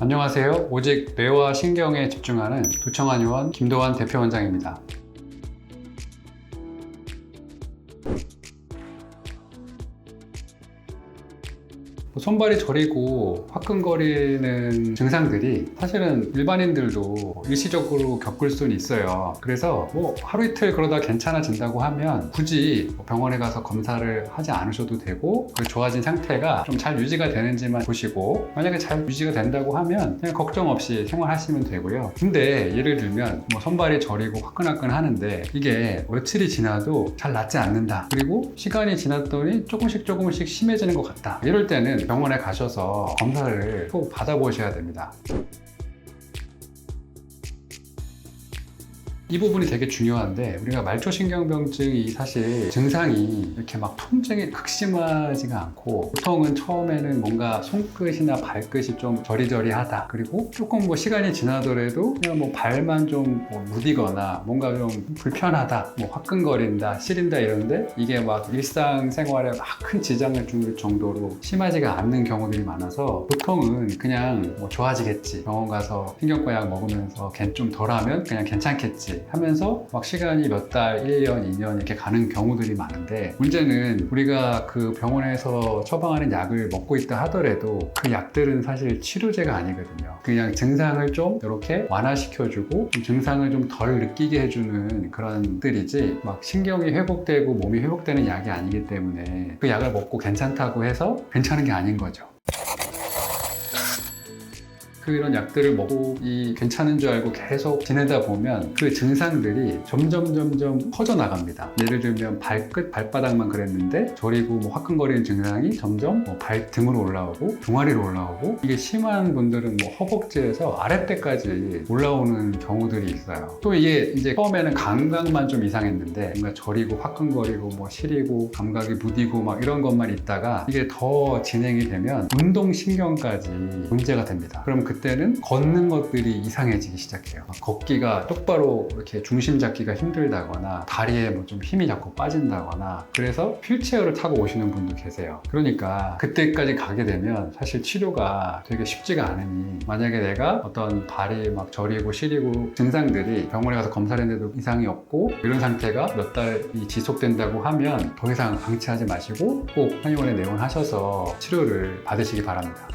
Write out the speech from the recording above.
안녕하세요. 오직 뇌와 신경에 집중하는 도청한의원 김도환 대표원장입니다. 손발이 저리고 화끈거리는 증상들이 사실은 일반인들도 일시적으로 겪을 수는 있어요. 그래서 하루 이틀 그러다 괜찮아진다고 하면 굳이 병원에 가서 검사를 하지 않으셔도 되고, 그 좋아진 상태가 좀 잘 유지가 되는지만 보시고, 만약에 잘 유지가 된다고 하면 그냥 걱정 없이 생활하시면 되고요. 근데 예를 들면 손발이 저리고 화끈화끈 하는데 이게 며칠이 지나도 잘 낫지 않는다, 그리고 시간이 지났더니 조금씩 심해지는 것 같다, 이럴 때는 병원에 가셔서 검사를 꼭 받아보셔야 됩니다. 이 부분이 되게 중요한데, 우리가 말초신경병증이 사실 증상이 이렇게 막 통증이 극심하지가 않고, 보통은 처음에는 뭔가 손끝이나 발끝이 좀 저리저리하다, 그리고 조금 시간이 지나더라도 그냥 발만 좀 무디거나 뭔가 좀 불편하다, 화끈거린다, 시린다 이러는데, 이게 막 일상생활에 막 큰 지장을 줄 정도로 심하지가 않는 경우들이 많아서, 보통은 그냥 좋아지겠지, 병원 가서 신경과 약 먹으면서 좀 덜하면 그냥 괜찮겠지 하면서 막 시간이 몇 달, 1년, 2년 이렇게 가는 경우들이 많은데, 문제는 우리가 그 병원에서 처방하는 약을 먹고 있다 하더라도 그 약들은 사실 치료제가 아니거든요. 그냥 증상을 좀 이렇게 완화시켜주고 증상을 좀 덜 느끼게 해주는 그런 들이지, 막 신경이 회복되고 몸이 회복되는 약이 아니기 때문에 그 약을 먹고 괜찮다고 해서 괜찮은 게 아닌 거죠. 그런 약들을 먹고 괜찮은 줄 알고 계속 지내다 보면 그 증상들이 점점 퍼져나갑니다. 예를 들면 발바닥만 그랬는데 저리고 화끈거리는 증상이 점점 발등으로 올라오고 종아리로 올라오고, 이게 심한 분들은 허벅지에서 아랫배까지 올라오는 경우들이 있어요. 또 이게 이제 처음에는 감각만 좀 이상했는데 뭔가 저리고 화끈거리고 시리고 감각이 무디고 막 이런 것만 있다가 이게 더 진행이 되면 운동신경까지 문제가 됩니다. 그럼 그때는 걷는 것들이 이상해지기 시작해요. 걷기가 똑바로 이렇게 중심 잡기가 힘들다거나 다리에 좀 힘이 자꾸 빠진다거나, 그래서 휠체어를 타고 오시는 분도 계세요. 그러니까 그때까지 가게 되면 사실 치료가 되게 쉽지가 않으니, 만약에 내가 어떤 발이 막 저리고 시리고 증상들이 병원에 가서 검사를 했는데도 이상이 없고 이런 상태가 몇 달이 지속된다고 하면 더 이상 방치하지 마시고 꼭 한의원에 내원하셔서 치료를 받으시기 바랍니다.